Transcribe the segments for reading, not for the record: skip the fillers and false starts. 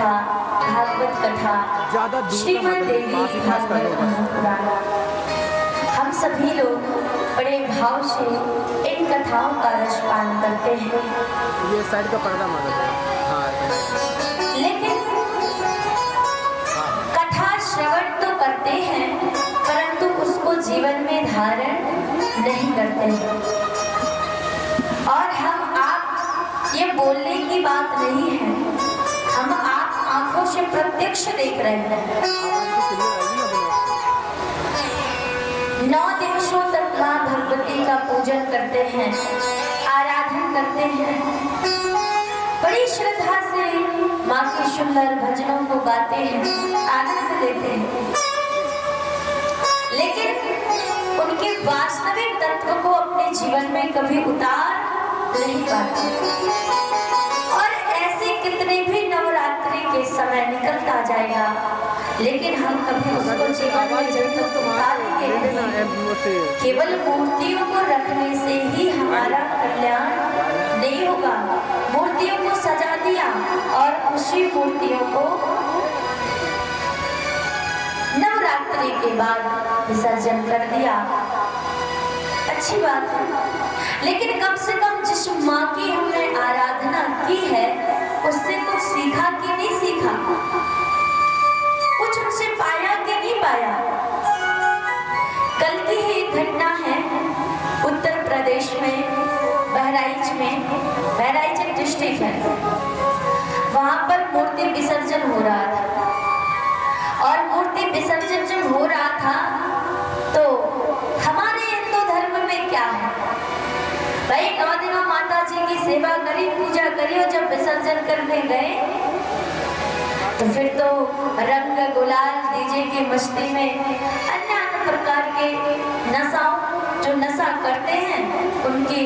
कथा, भागवत कथा, श्रीमद् देवी भागवत महापुराण, हम सभी लोग बड़े भाव से इन कथाओं का रसपान करते हैं। ये साइड का पर्दा मारो। हाँ। लेकिन कथा श्रवण तो करते हैं, परंतु उसको जीवन में धारण नहीं करते हैं। और हम आप ये बोलने की बात नहीं है, हम आप आंखों से प्रत्यक्ष देख रहे हैं। 9 दिवसों तक माँ भगवती का पूजन करते हैं, आराधन करते हैं, बड़ी श्रद्धा से माँ के सुंदर भजनों को गाते हैं, आनंद लेते हैं। लेकिन उनके वास्तविक तत्व को अपने जीवन में कभी उतार नहीं पाते। और ऐसे कितने भी नवरात्रि के समय निकलता जाएगा, लेकिन हम कभी उसको जीवन में जब तक उतारेंगे नहीं। केवल मूर्तियों को रखने से ही हमारा कल्याण नहीं होगा। मूर्तियों को सजा दिया और उसी मूर्तियों को नवरात्रि के बाद विसर्जन कर दिया, अच्छी बात है। लेकिन कम से कम जिस माँ की हमने आराधना की है, उससे कुछ सीखा कि नहीं सीखा, कुछ उनसे पाया कि नहीं पाया। कल की ही घटना है, उत्तर प्रदेश में बहराइच एक डिस्ट्रिक्ट है, वहां पर मूर्ति विसर्जन हो रहा था। और मूर्ति विसर्जन जब हो रहा था तो हमारे हिंदू धर्म में क्या है भाई, 9 दिनों माता जी की सेवा करी, पूजा करी, और जब विसर्जन करने गए तो फिर तो रंग गुलाल डीजे की मस्ती में अन्य प्रकार के नशाओं, जो नशा करते हैं, उनकी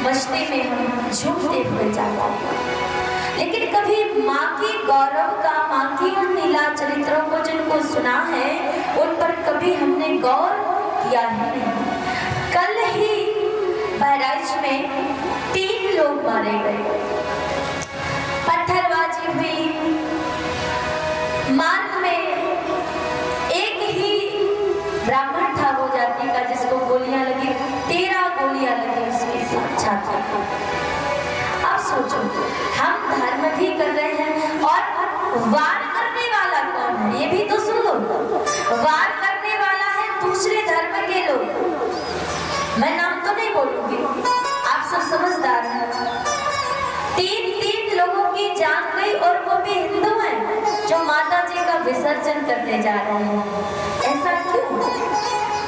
मस्ती में हम झूमते हुए जाते हैं। लेकिन कभी माँ की गौरव का, माँ की उन लीला चरित्रों को जिनको सुना है, उन पर कभी हमने गौर किया ही नहीं। कल ही बहराइच में 3 लोग मारे गए, पत्थरबाजी हुई, मार्ग में एक ही ब्राह्मण था वो जाति का, जिसको गोलियां लगी, 13 गोलियां लगी उसकी छाती को। अब सोचो, हम धर्म भी कर रहे हैं और वार करने वाला कौन है, ये भी तो सुन लो। वार करने वाला है दूसरे धर्म के लोग, मैं नाम तो नहीं बोलूंगी, आप सब समझदार हैं। 3 लोगों की जान गई, और वो भी हिंदू हैं जो माता जी का विसर्जन करने जा रहे हैं। ऐसा क्यों?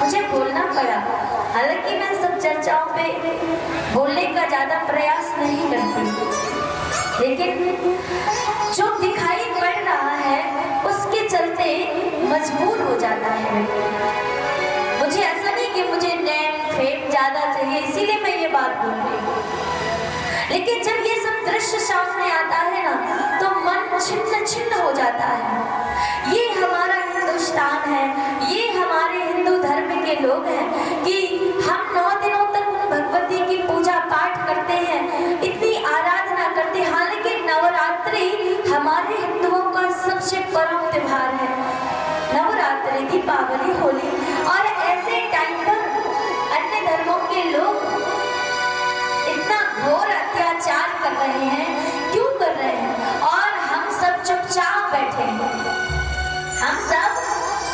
मुझे बोलना पड़ा। हालांकि मैं सब चर्चाओं पे बोलने का ज्यादा प्रयास नहीं करती, लेकिन जो दिखाई पड़ रहा है उसके चलते मजबूर हो जाता है। मुझे ऐसा नहीं कि मुझे नेम फेम ज्यादा चाहिए, इसीलिए मैं ये बात बोल रही हूँ। लेकिन जब ये सब दृश्य सामने आता है ना, तो मन छिन्न छिन्न हो जाता है। ये हमारा हिंदुस्तान है, ये हमारे हिंदू धर्म के लोग हैं कि हम 9 दिनों तक उन भगवती की पूजा पाठ करते हैं, इतनी आराधना करते हैं। हालांकि नवरात्रि हमारे हिंदुओं का सबसे परम त्योहार है, नवरात्रि, दीपावली, होली। और ऐसे टाइम पर अन्य धर्मों के लोग इतना घोर अत्याचार कर रहे हैं, क्यों कर रहे हैं? और हम सब चुपचाप बैठे हैं, हम सब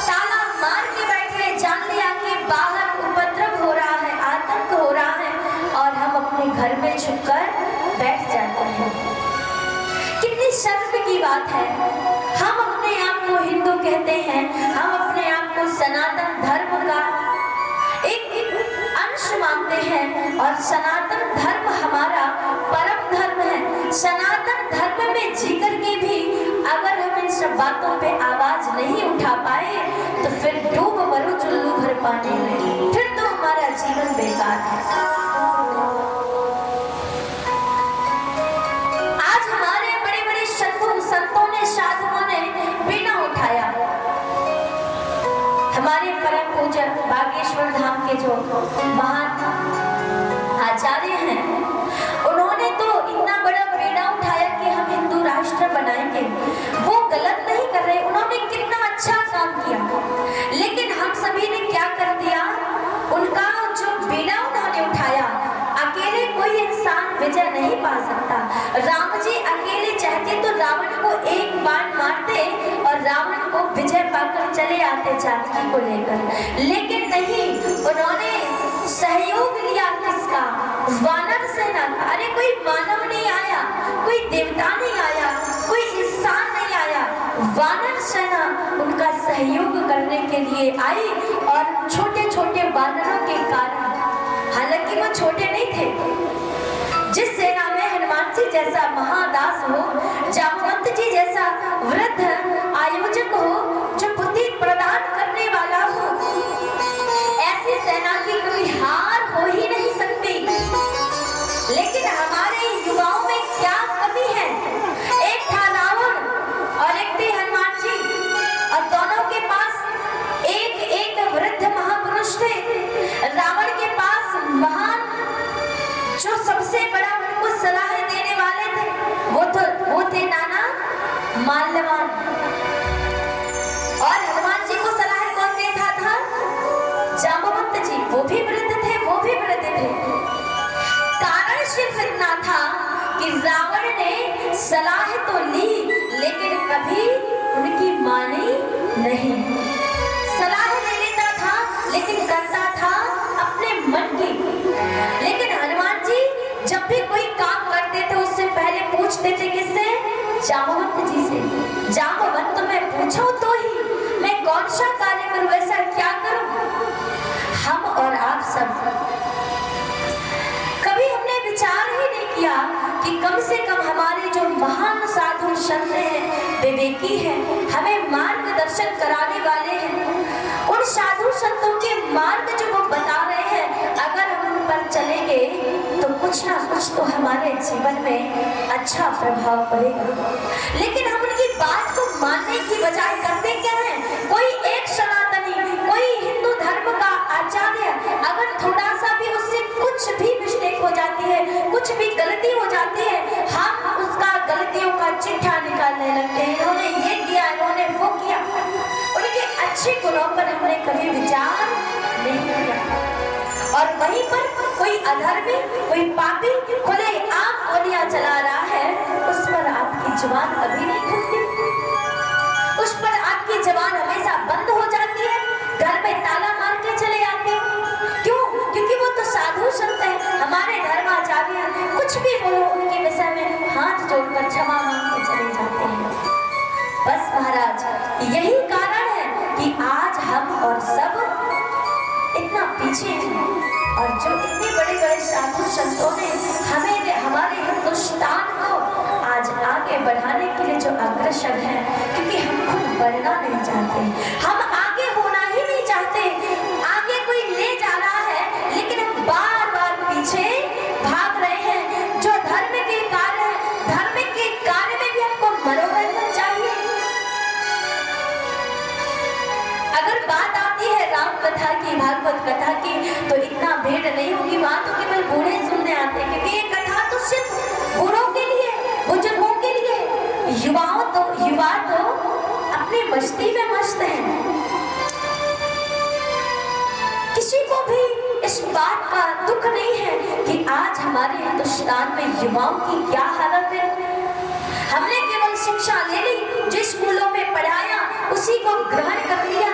ताला मार के बैठे, जान लिया कि बाहर उपद्रव हो रहा है, आतंक हो रहा है, और हम अपने घर में छुपकर बैठ जाते हैं। कितनी शर्म की बात है। हम अपने आप को हिंदू कहते हैं, हम अपने आप को सनातन धर्म का एक अंश मानते हैं, और सनातन धर्म हमारा परम धर्म है। सनातन धर्म में जीकर के भी अगर हम इन सब बातों पे आवाज नहीं उठा पाए, तो फिर डूब मरो चुल्लू भर पानी में, फिर तो हमारा जीवन बेकार है। आज हमारे बड़े बड़े संतों ने, साधुओं ने बिना उठाया, हमारे परम पूज्य बागेश्वर धाम के जो महान आचार्य हैं, उन्होंने तो इतना बड़ा बीड़ा उठाया कि हम हिंदू राष्ट्र बनाएंगे। वो पा सकता। राम जी अकेले चाहते तो रावण को एक बाण मारते और रावण को विजय पाकर चले आते जानकी को लेकर, लेकिन नहीं, उन्होंने सहयोग लिया किसका? वानर सेना का। अरे कोई मानव नहीं आया, कोई देवता नहीं आया, कोई इंसान नहीं आया, वानर सेना उनका सहयोग करने के लिए आई। और छोटे छोटे वानरों के कारण, हालांकि वो छोटे नहीं थे, जिस सेना में हनुमान जी जैसा महादास हो, जामवंत जी जैसा वृद्ध आयोजक हो, जो बुद्धि प्रदान करने वाला हो, ऐसी सेना की कभी हार हो ही नहीं सकती। लेकिन हमारे युवाओं में क्या कमी है? एक था रावण और एक थे हनुमान जी, और दोनों के पास एक एक वृद्ध महापुरुष थे। रावण के पास महान, जो सबसे बड़ा उनको सलाह देने वाले थे, वो थे नाना माल्यवान। और हनुमान जी को सलाह कौन देता था? जामवंत जी। वो भी वृद्ध थे, वो भी वृद्ध थे। कारण सिर्फ इतना था कि रावण ने सलाह तो ली, लेकिन कभी उनकी मानी नहीं। सलाह ले लेता था, लेकिन करता था अपने मन की। लेकिन हनुमान जी जब भी कोई काम करते थे, उससे पहले पूछते थे किससे? जामवंत जी से। जामवंत मैं पूछूं तो ही मैं कौन सा कार्य करूं, ऐसा क्या करूं? हम और आप सब कभी हमने विचार ही नहीं किया कि कम से कम हमारे जो महान साधु संत हैं, विवेकी हैं, हमें मार्गदर्शन कराने वाले हैं, उन साधु संतों के मार्ग जो वो बता रहे हैं, अगर हम उन पर चलेंगे तो कुछ ना कुछ तो हमारे जीवन में अच्छा प्रभाव पड़ेगा। लेकिन हम उनकी बात को मानने की बजाय करते क्या है? कोई एक सनातनी, कोई हिंदू धर्म का आचार्य, अगर थोड़ा सा भी उससे कुछ भी मिस्टेक हो जाती है, कुछ भी गलती हो जाती है, हम उसका गलतियों का चिट्ठा निकालने लगते हैं। इन्होंने ये किया, इन्होंने वो किया। उनके अच्छे गुणों पर हमने कभी विचार नहीं किया। और वहीं पर कोई अधर्मी, कोई पापी खुले आम गोलियां चला रहा है, उस पर आपकी जुबान कभी नहीं खुलती, उस पर आपकी जुबान हमेशा बंद हो जाती है, घर में ताला मार के चले आते हैं। क्यों? क्योंकि वो तो साधु संत है, हमारे धर्माचार्य, कुछ भी बोलो उनके विषय में हाथ जोड़कर क्षमा मांग के चले जाते हैं। बस महाराज, यही कारण है कि आज हम और सब इतना पीछे हैं। और जो इतने बड़े बड़े साधु संतों ने हमारे हिंदुस्तान को आज आगे बढ़ाने के लिए जो अग्रसर है, क्योंकि हम खुद बढ़ना नहीं चाहते, हम आगे होना ही नहीं चाहते। आगे कोई ले जा रहा है, लेकिन हम बार बार पीछे भाग रहे हैं। जो धर्म के कार्य है, धर्म के कार्य में भी हमको मनोरंजन चाहिए। अगर बात आती है राम कथा की, भागवत कथा की, तो इतना भीड़ नहीं होगी। वहां तो केवल बूढ़े सुनने आते हैं, क्योंकि ये कथा तो सिर्फ बूढ़ों के लिए, बुजुर्गों के लिए। युवा तो अपनी मस्ती में मस्त हैं। किसी को भी इस बात का दुख नहीं है कि आज हमारे हिंदुस्तान में युवाओं की क्या हालत है। हमने केवल शिक्षा ले ली, जो स्कूलों में पढ़ाया उसी को ग्रहण कर लिया,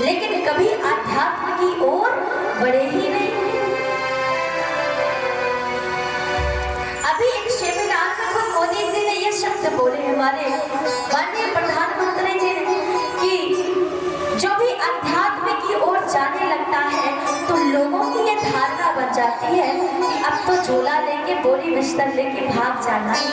लेकिन कभी आध्यात्म की ओर बढ़े ही नहीं। अभी एक सेमिनार में खुद मोदी जी ने ये शब्द बोले, हमारे माननीय प्रधानमंत्री जी ने, कि जो भी अध्यात्म की ओर जाने लगता है तो लोगों की ये धारणा बन जाती है कि अब तो झोला लेके, बोरी बिस्तर लेके भाग जाना है।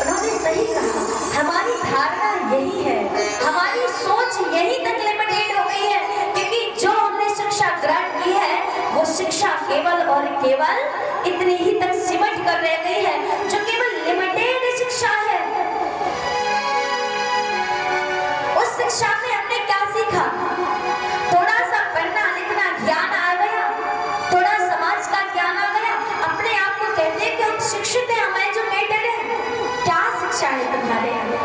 उन्होंने सही कहा, हमारी धारणा यही है, हमारी सोच यही तक लिमिटेड हो गई है, क्योंकि जो हमने शिक्षा ग्रहण की है वो शिक्षा केवल और केवल इतनी ही तक सिमट कर रह गई है, जो केवल लिमिटेड शिक्षा है। उस शिक्षा में हमने क्या सीखा? थोड़ा सा पढ़ना लिखना ज्ञान आ गया, थोड़ा समाज का ज्ञान आ गया, अपने आप को कहते हैं कि हम शिक्षित हैं, हम एजुकेटेड हैं। क्या शिक्षा है तुम्हारे यहाँ?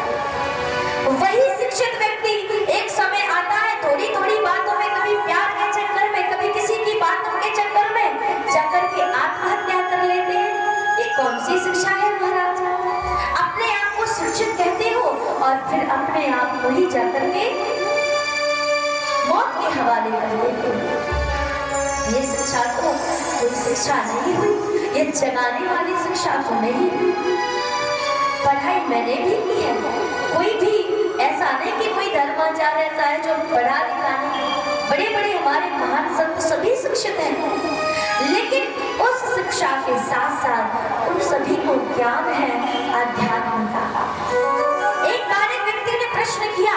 वही शिक्षित व्यक्ति एक समय आता है, थोड़ी थोड़ी बातों में, कभी प्यार के चक्कर में, कभी किसी की बातों के चक्कर में जाकर के आत्महत्या कर लेते हैं। और फिर अपने आप को ही जाकर के मौत के हवाले कर देते हैं। ये शिक्षा तो कोई शिक्षा नहीं हुई, ये जगाने वाली शिक्षा तो नहीं। पढ़ाई मैंने भी की है, कोई भी ऐसा नहीं कि कोई धर्माचार्य ऐसा है जो पढ़ा लिखा नहीं। बड़े बड़े हमारे महान संत सभी शिक्षित हैं, लेकिन उस शिक्षा के साथ साथ उन सभी को ज्ञान है अध्यात्म का। एक बार एक व्यक्ति ने प्रश्न किया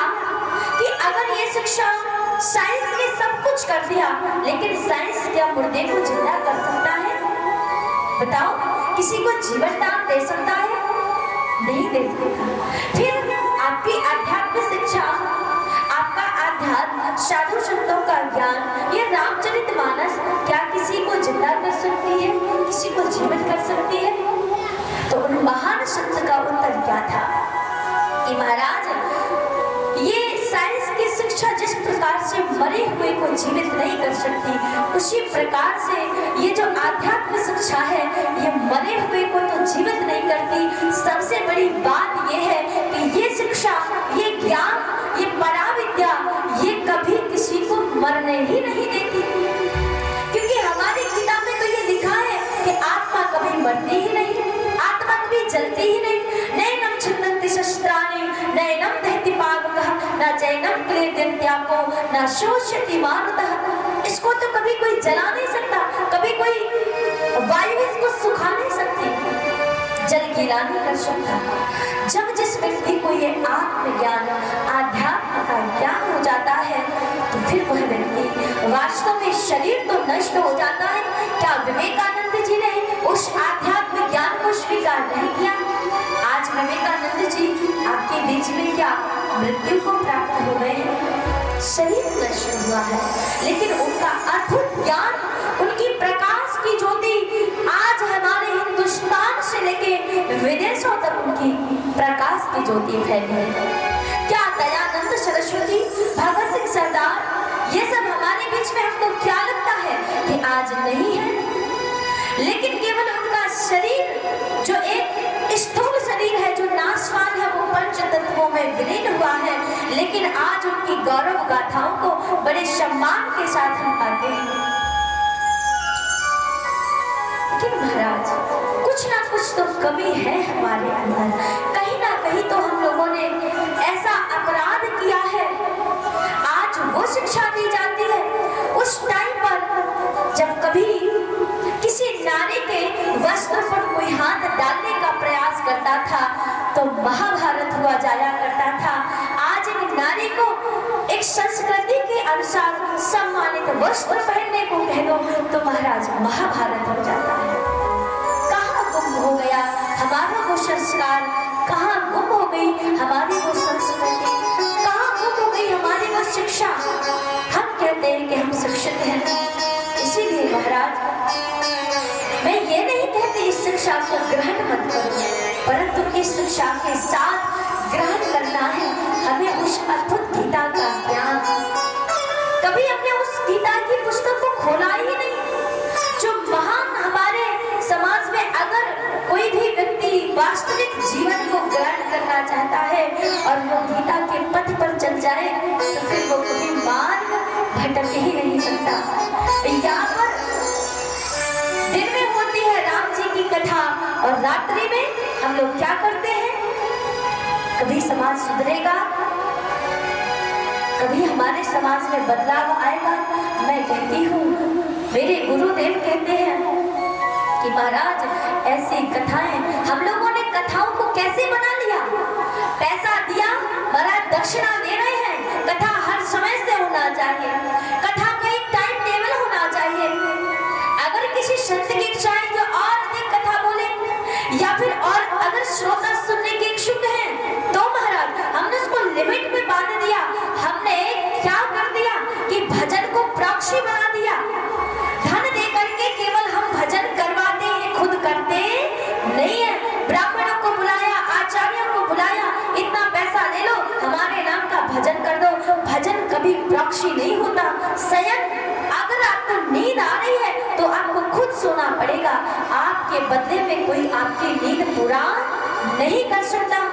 कि अगर ये शिक्षा साइंस ने सब कुछ कर दिया, लेकिन साइंस क्या मुर्दे को जिंदा कर सकता है? बताओ, किसी को जीवन दान दे सकता है? नहीं दे सकता। फिर आपकी आध्यात्म शिक्षा, आपका आध्यात्म, साधु संतों का ज्ञान, ये रामचरितमानस क्या किसी को जिंदा कर सकती है, किसी को जीवित कर सकती है? तो उन महान संत का उत्तर क्या था कि महाराज, ये साइंस की शिक्षा जिस प्रकार से मरे हुए को जीवित नहीं कर सकती, उसी प्रकार से ये जो आध्यात्म शिक्षा है ये मरे हुए को तो जीवित नहीं करती। सबसे बड़ी बात ये है कि ये शिक्षा, ये ज्ञान, ये पराविद्या, ये कभी किसी को मरने ही नहीं देती। क्योंकि हमारी गीता में तो ये लिखा है कि आत्मा कभी मरती ही नहीं, आत्मा कभी जलती ही नहीं। नैनम छिन्दन्ति शस्त्राणि नैनम दहति पावकः न चैनम क्लेद्यन्त्यापो न शोष्यति मारुतः। इसको तो कभी कोई जला नहीं सकता, कभी कोई वायु इसको सुखा नहीं सकती, जल गीला नहीं कर सकता। जब जिस व्यक्ति को ये आत्मज्ञान, आध्यात्म का ज्ञान हो जाता है, तो फिर वह व्यक्ति वास्तव में शरीर तो नष्ट हो जाता है। क्या विवेकानंद जी ने उस आध्यात्म ज्ञान को स्वीकार नहीं किया? आज विवेकानंद जी आपके बीच में क्या मृत्यु को प्राप्त हो गए हैं, शरीर नष्ट हुआ है, लेकिन उनका अद्भुत ज्ञान, उनकी प्रकाश की ज्योति आज हमारे हिंदुस्तान से लेके विदेशों तक उनकी प्रकाश की ज्योति फैली है। क्या दयानंद सरस्वती, भगत सिंह सरदार, ये सब हमारे बीच में हमको क्या लगता है कि आज नहीं है? लेकिन केवल उनका शरीर जो एक स्थूल शरीर है, जो नाशवान है, वो पंच तत्वों में विलीन हुआ है, लेकिन आज उनकी गौरव गाथाओं को बड़े सम्मान के साथ हम गाते हैं। लेकिन महाराज, कुछ ना कुछ तो कमी है हमारे अंदर, कहीं ना कहीं तो हम लोगों ने ऐसा अपराध किया है। आज वो शिक्षा दी जाती है, उस टाइम पर जब कभी किसी नारी के वस्त्र पर कोई हाथ डालने का प्रयास करता था तो महाभारत हुआ जाया करता था। आज एक नारी को एक संस्कृति के अनुसार सम्मानित वस्त्र पहनने को कह दो तो महाराज महाभारत हो जाता है। कहाँ गुम हो गया हमारा वो संस्कार, कहाँ गुम हो गई हमारी वो संस्कृति, कहाँ गुम हो गई हमारी वो शिक्षा? हम कहते हैं कि हम शिक्षित हैं, इसीलिए महाराज मैं ये नहीं कहती इस शिक्षा को ग्रहण मत करो, परंतु इस शिक्षा के साथ ग्रहण करना है हमें उस अद्भुत गीता का ज्ञान। कभी हमने उस गीता की पुस्तक को खोला ही नहीं, जो महान हमारे समाज में अगर कोई भी व्यक्ति वास्तविक जीवन को ग्रहण करना चाहता है और वो गीता के पथ पर चल जाए तो फिर वो कभी मार्ग भटक ही नहीं सकता। यहाँ पर दिन में होती है राम जी की कथा और रात्रि में हम लोग क्या करते हैं? कभी समाज सुधरेगा, कभी हमारे समाज में बदलाव आएगा? मैं कहती हूँ, मेरे गुरुदेव कहते हैं कि महाराज ऐसी कथाएं, हम लोगों ने कथाओं को कैसे बना लिया? पैसा दिया, महाराज दक्षिणा दे रहे हैं, कथा हर समय से होना चाहिए, कथा का एक टाइम टेबल होना चाहिए। अगर किसी संत की इच्छा है कि और अधिक कथा बोले या फिर और अगर श्रोता सुनने के इच्छुक हैं तो महाराज हमने उसको लिमिट में बांध दिया। हमने क्या कर दिया कि भजन को प्रॉक्सी बना दिया, धन दे करके केवल हम भजन करवाते हैं, खुद करते नहीं है। ब्राह्मणों को बुलाया, आचार्यों को बुलाया, इतना पैसा ले लो, हमारे नाम का भजन कर दो। भजन कभी प्रॉक्सी नहीं होता। शयन, अगर आपको नींद आ रही है तो आपको खुद सोना पड़ेगा, आपके बदले में कोई आपकी नींद पूरा नहीं कर सकता।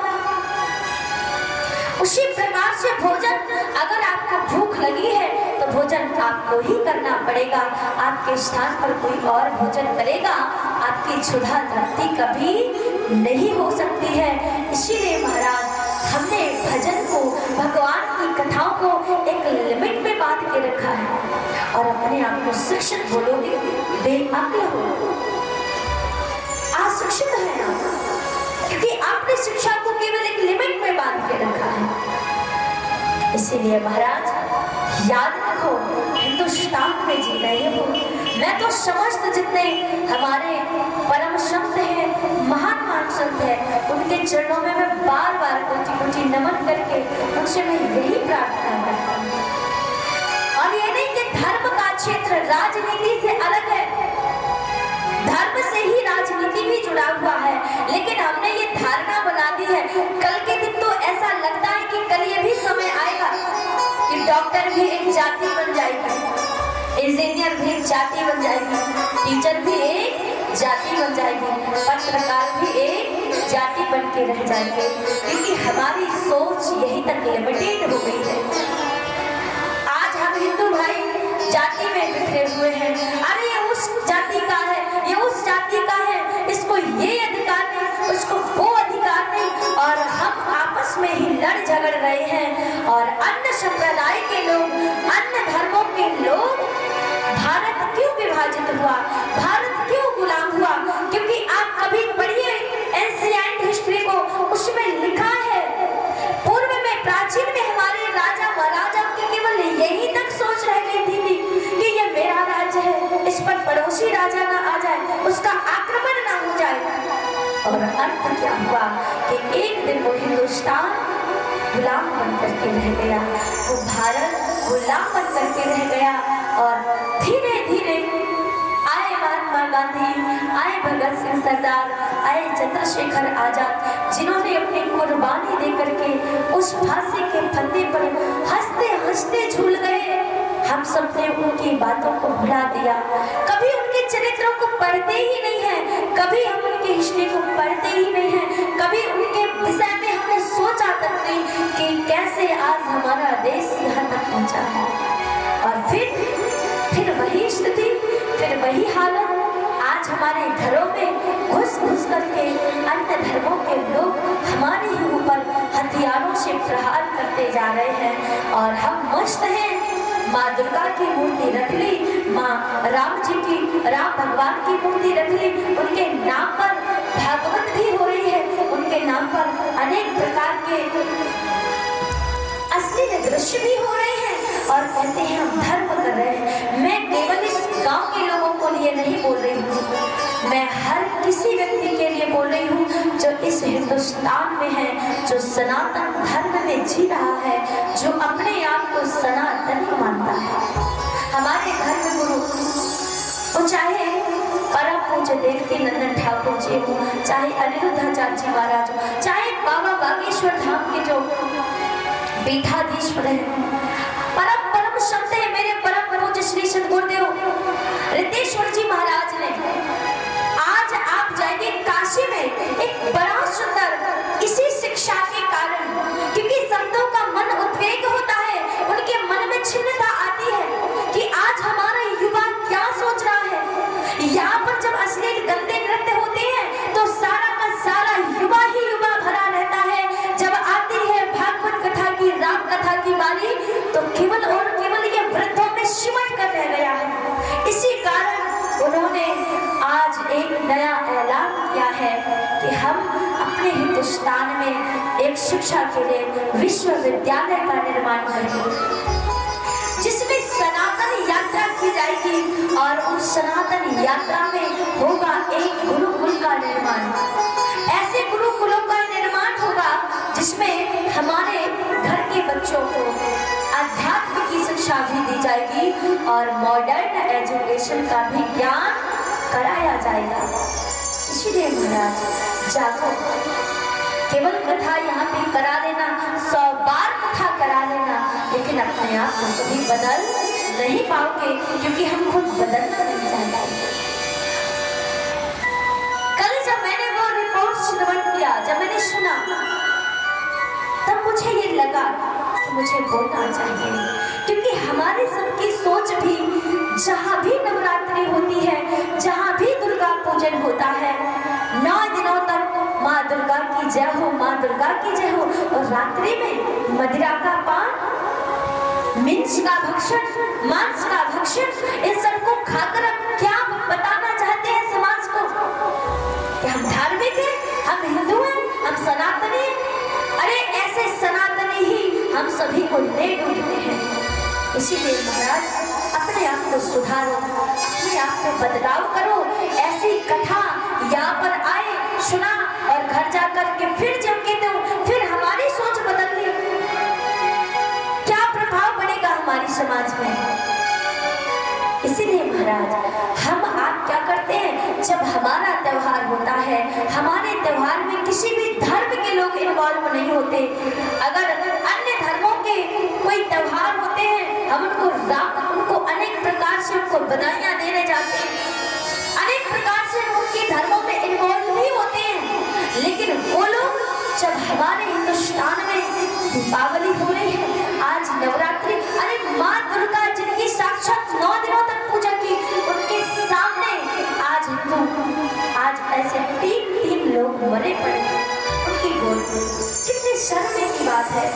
उसी प्रकार से भोजन, अगर आपको भूख लगी है तो भोजन आपको ही करना पड़ेगा। आपके स्थान पर कोई और भोजन करेगा, आपकी क्षुधा तृप्ति कभी नहीं हो सकती है। इसीलिए महाराज हमने भजन को, भगवान की कथाओं को एक लिमिट में बांध के रखा है। और अपने आप को शिक्षित बोलोगे, बेअक्ल हो, अशिक्षित है आप, क्योंकि आपने शिक्षा को केवल एक लिमिट में बांध के रखा है। इसीलिए महाराज याद रखो, हिंदुस्तान में जी रहे हो। मैं तो समस्त जितने हमारे परम संत हैं, महान महान संत हैं, उनके चरणों में मैं बार बार कोटि कोटि नमन करके उनसे मैं यही प्रार्थना करता हूँ। और ये नहीं कि धर्म का क्षेत्र राजनीति से अलग है, धर्म से ही राजनीति भी जुड़ा हुआ है, लेकिन हमने ये धारणा बना दी है। कल के दिन तो ऐसा लगता है कि कल ये भी समय आएगा कि डॉक्टर भी एक जाति बन जाएगी, इंजीनियर भी एक जाति बन जाएगी, टीचर भी एक जाति बन जाएगी, पत्रकार भी एक जाति बन के रह जाएंगे, क्योंकि हमारी सोच यही तक लिमिटेड हो गई है। आज हम हिंदू भाई जाति में बिखरे हुए हैं। अरे ये उस जाति का है, ये उस जाति का है, इसको ये अधिकार नहीं, उसको वो अधिकार नहीं, और हम आपस में ही लड़ झगड़ रहे हैं। और अन्य संप्रदाय के लोग, अन्य धर्मों के लोग, भारत क्यों विभाजित हुआ, भारत क्यों गुलाम हुआ? क्योंकि आप कभी पढ़िए एंशिएंट हिस्ट्री को, उसमें लिखा है, पूर्व में प्राचीन में हमारे राजा महाराजा के केवल यही तक सोच रह गई थी कि ये मेरा राज्य है, इस पर पड़ोसी राजा ना आ जाए, उसका आक्रमण ना हो जाए। और अंत क्या हुआ कि एक दिन वो हिंदुस्तान गुलाम बन करके रह गया, वो भारत गुलाम बन करके रह गया। और धीरे धीरे आए महात्मा गांधी, आए भगत सिंह सरदार, आए चंद्रशेखर आजाद, जिन्होंने अपनी कुर्बानी दे करके उस फांसी के फंदे पर हंसते हंसते झूल गए। हम सब ने उनकी बातों को भुला दिया, कभी उनके चरित्रों को पढ़ते ही नहीं है, कभी हम उनकी हिस्ट्री को पढ़ते ही नहीं है, कभी उनके विषय में हमने सोचा तक नहीं कि कैसे आज हमारा देश यहाँ तक पहुँचा है। और फिर वही स्थिति, फिर वही हालत। आज हमारे घरों में घुस घुस करके अन्य धर्मों के लोग हमारे ही ऊपर हथियारों से प्रहार करते जा रहे हैं। और हम मस्त हैं, माँ दुर्गा की मूर्ति रख ली, माँ राम जी की, राम भगवान की मूर्ति रख ली, उनके नाम पर भागवत भी हो रही है, उनके नाम पर अनेक प्रकार के अश्लील दृश्य भी हो रहे हैं, और कहते हैं हम धर्म कर रहे हैं। मैं केवल इस गांव के लोगों को लिए नहीं बोल रही हूँ, मैं हर किसी व्यक्ति के लिए बोल रही हूँ जो इस हिंदुस्तान में है, जो सनातन धर्म में जी रहा है, जो अपने आप को सनातनी मानता है। हमारे धर्म गुरु, वो चाहे परम पूज्य देवकी नंदन ठाकुर जी हो, चाहे अनिरुद्धाचार्य जी महाराज हो, चाहे बाबा बागेश्वर धाम के जो पीठाधीश्वर है, परम परम संत है मेरे परम पूज्य श्री सद्गुरुदेव रितेश्वर जी महाराज ने। आज आप जाएंगे काशी में, एक बड़ा सुंदर, इसी शिक्षा के कारण, क्योंकि संतों का मन उद्वेग होता है, उनके मन में छिन्नता आती है कि आज हमारा युवा क्या सोच रहा है। यहाँ पर जब अश्लील गंदे नृत्य होते हैं तो सारा का सारा युवा ही युवा भरा रहता है। जब आती है भागवत कथा की, राम कथा की बारी, तो केवल और केवल ये वृद्धों में सिमट कर रह गया है। इसी कारण उन्होंने आज एक नया ऐलान किया है कि हम अपने हिंदुस्तान में एक शिक्षा के लिए विश्वविद्यालय का निर्माण करेंगे, जिसमें सनातन यात्रा की जाएगी, और उस सनातन यात्रा में होगा एक गुरुकुल का निर्माण। ऐसे गुरुकुलों का निर्माण होगा जिसमें हमारे घर के बच्चों को अध्यात्म की शिक्षा भी दी जाएगी और मॉडर्न एजुकेशन का भी ज्ञान कराया जाएगा। इसलिए महाराज जागो, केवल कथा यहाँ पे करा लेना, 100 बार कथा करा लेना, लेकिन अपने आप को कभी बदल नहीं पाओगे, क्योंकि हम खुद बदलना नहीं चाहते। कल जब मैंने वो रिपोर्ट श्रवण किया, जब मैंने सुना, तब मुझे ये लगा बात कि मुझे बोलना चाहिए, क्योंकि हमारे सबकी सोच भी जहाँ भी नवरात्रि होती है, जहाँ भी दुर्गा पूजन होता है, 9 दिनों तक माँ दुर्गा की जय हो, माँ दुर्गा की जय हो, और रात्रि में मदिरा का पान, मिर्च का भक्षण, मांस का भक्षण, इन सबको खाकर हम क्या बताना चाहते हैं समाज को कि हम धार्मिक हैं, हम हिंदू हैं, हम सनातनी हैं। अरे ऐसे सनातनी ही हम सभी को ले डूबते हैं। इसीलिए महाराज अपने आप को सुधारो, अपने आप में बदलाव करो। ऐसी कथा यहाँ पर आए, सुना और घर जाकर के फिर जब कहते हो फिर हमारी सोच बदल ली, क्या प्रभाव पड़ेगा हमारी समाज में। इसीलिए महाराज हम आप क्या करते हैं, जब हमारा त्योहार होता है, हमारे त्योहार में किसी भी धर्म के लोग इन्वॉल्व नहीं होते। अगर अन्य धर्मों के कोई त्योहार होते हैं, हम उनको अनेक प्रकार से उनको बधाइयां देने जाते हैं, अनेक प्रकार से उनके धर्मों में इन्वॉल्व भी होते हैं, लेकिन वो लोग जब हमारे हिंदुस्तान में दीपावली हो रही है, आज नवरात्रि, अरे माँ दुर्गा जिनकी साक्षात 9 दिनों तक पूजा की, उनके सामने आज ऐसे 3 लोग मरे पड़े उनकी गोद में, कितने शर्म की बात है।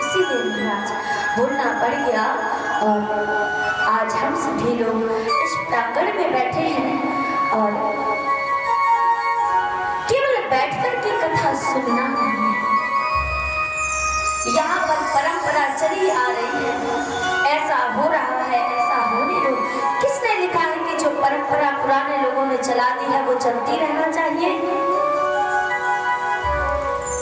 इसीलिए महाराज बोलना पड़ गया, और आज हम सभी लोग इस प्रांगण में बैठे हैं और केवल बैठकर की कथा सुनना नहीं है, यहाँ पर परंपरा चली आ रही है, ऐसा हो रहा है, ऐसा होने दो। किसने लिखा है कि जो परंपरा पुराने लोगों ने चला दी है वो चलती रहना चाहिए?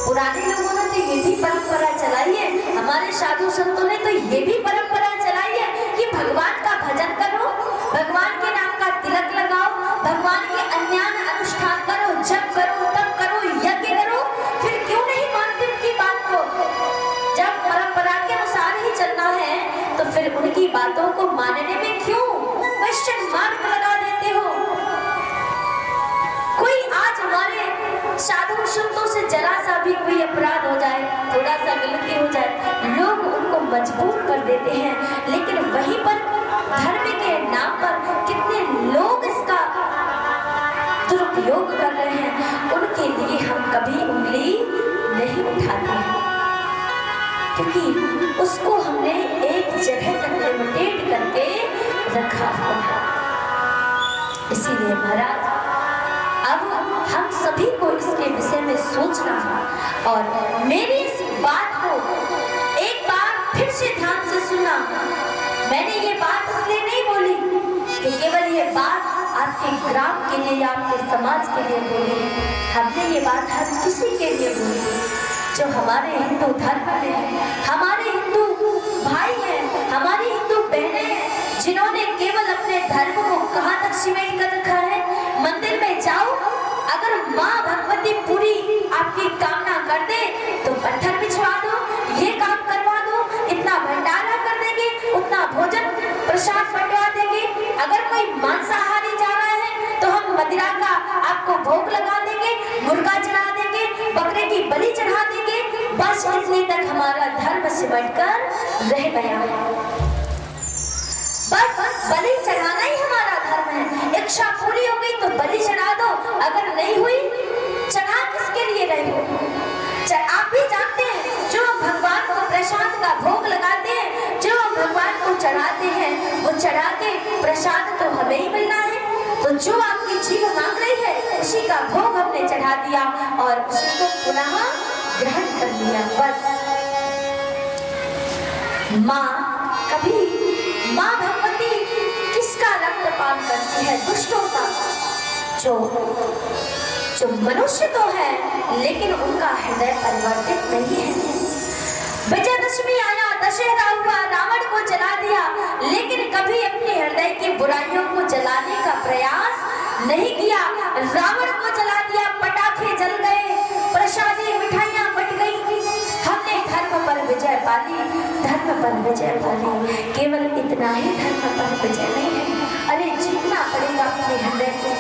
पुराने लोगों ने तो ये भी परंपरा चलाई है, हमारे साधु संतों ने तो ये भी परंपरा चलाई है कि भगवान का भजन करो, भगवान के नाम का तिलक लगाओ, भगवान के अन्यान अनुष्ठान करो, जप करो, तप करो, यज्ञ करो। फिर क्यों नहीं मानते उनकी बात को? जब परंपरा के अनुसार ही चलना है तो फिर उनकी बातों को मानने में क्यों क्वेश्चन मार्क लगा देते हो? कोई आज हमारे साधु संतों से जरा सा भी कोई अपराध हो जाए, थोड़ा सा गलती हो जाए, लोग उनको मजबूर कर देते हैं, लेकिन वहीं पर धर्म के नाम पर कितने लोग इसका दुरुपयोग कर रहे हैं, उनके लिए हम कभी उंगली नहीं उठाते हैं, क्योंकि उसको हमने एक जगह तक लिमिटेड करके रखा हुआ है। इसीलिए महाराज अब हम सभी को इसके विषय में सोचना है, और मेरी इस बात को एक बार फिर से ध्यान से सुनना। मैंने ये बात इसलिए नहीं बोली कि केवल ये बात आपके ग्राम के लिए या आपके समाज के लिए बोली, हमने ये बात हर किसी के लिए बोली जो हमारे हिंदू धर्म में है, हमारे हिंदू भाई हैं, हमारी हिंदू बहनें हैं, जिन्होंने केवल अपने धर्म को कहाँ तक सीमित कर रखा है। मंदिर में जाओ, अगर माँ भगवती पूरी आपकी कामना कर दे तो पत्थर बिछवा दो, ये काम करवा दो, इतना भंडारा कर देंगे, उतना भोजन प्रसाद बंटवा देंगे। अगर कोई मांसाहारी जा रहा है तो हम मदिरा का आपको भोग लगा देंगे, मुर्गा चढ़ा देंगे, बकरे की बलि चढ़ा देंगे। बस इतने तक हमारा धर्म सिमट कर रह गया है। बस बलि चढ़ाना ही हमारा धर्म है। इच्छा पूरी हो गई तो बलि चढ़ा दो, अगर नहीं हुई चढ़ा किसके लिए रहे हो? आप भी जानते हैं जो भगवान को प्रसाद का भोग लगाते हैं, जो भगवान को चढ़ाते हैं, वो चढ़ा के प्रसाद तो हमें ही मिलना है। तो जो आपकी जीव मांग रही है उसी का भोग हमने चढ़ा दिया और उसी को पुनः ग्रहण कर लिया। बस माँ भगवती किसका रक्तपान करती है? दुष्टों का। जो मनुष्य तो है लेकिन उनका हृदय परिवर्तित नहीं है। विजयदशमी आया, दशहरा हुआ, रावण को जला दिया, लेकिन कभी अपने हृदय की बुराइयों को जलाने का प्रयास नहीं किया। रावण को जला दिया, पटाखे जल गए, प्रसादी मिठाइयां बट गई। हमने धर्म पर विजय पाली, धर्म पर विजय पाली। केवल इतना ही धर्म पर विजय नहीं है, अरे जीतना पड़ेगा अपने हृदय को।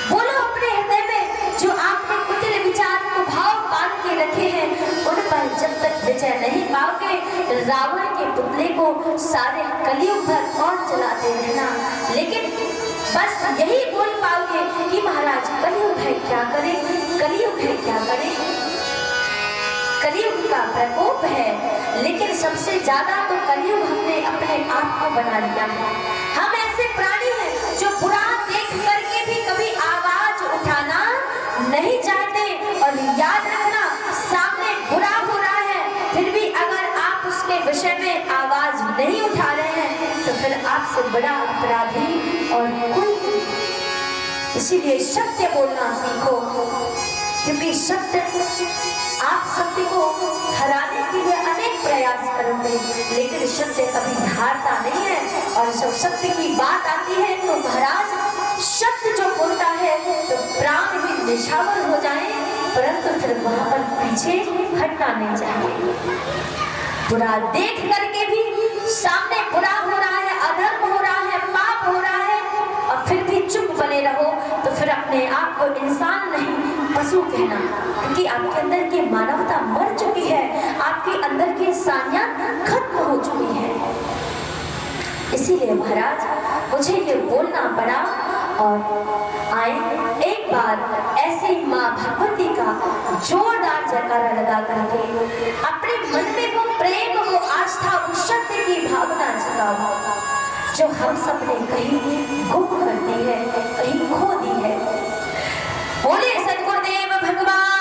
बोलो अपने हृदय में जो आपने कुटिल विचार को भाव बांध के रखे हैं, रावण के पुतले को सारे कलयुग भर और जलाते रहना, लेकिन बस यही बोल पाओगे कि महाराज कलयुग है क्या करें, कलयुग है क्या करें। कलयुग का प्रकोप है, लेकिन सबसे ज्यादा तो कलयुग हमने अपने आप को बना लिया है। हम ऐसे प्राणी हैं जो बुरा देख करके भी कभी आवाज उठाना नहीं चाहते, और याद रखना सामने बुरा हो रहा है फिर भी अगर आप उसके विषय में आवाज नहीं उठा रहे हैं तो फिर आपसे बड़ा अपराधी और कोई नहीं। इसीलिए सत्य बोलना सीखो, क्योंकि सत्य, आप सत्य को हराने के लिए अनेक प्रयास करोगे, लेकिन सत्य कभी हारता नहीं है। और जब सत्य की बात आती है तो महाराज सत्य जो बोलता है तो प्राण भी निछावर हो जाए, परंतु फिर वहां पर पीछे हटना नहीं चाहिए। बुरा देख करके भी सामने बुरा हो रहा है, अधर्म हो रहा है, पाप हो रहा है, और फिर भी चुप बने रहो तो फिर अपने आप को इंसान नहीं पशु कहना, क्योंकि आपके अंदर की मानवता मर चुकी है, आपके अंदर की इंसानियत खत्म हो चुकी है। इसीलिए महाराज मुझे ये बोलना पड़ा। और आए एक बार ऐसे माँ भगवती का जोरदार जयकारा लगा करके अपने मन में वो प्रेम, वो आस्था, वो सत्य की भावना जगाओ जो हम सब ने कहीं गुम कर दी है, कहीं खो दी है। बोले सद्गुरुदेव भगवान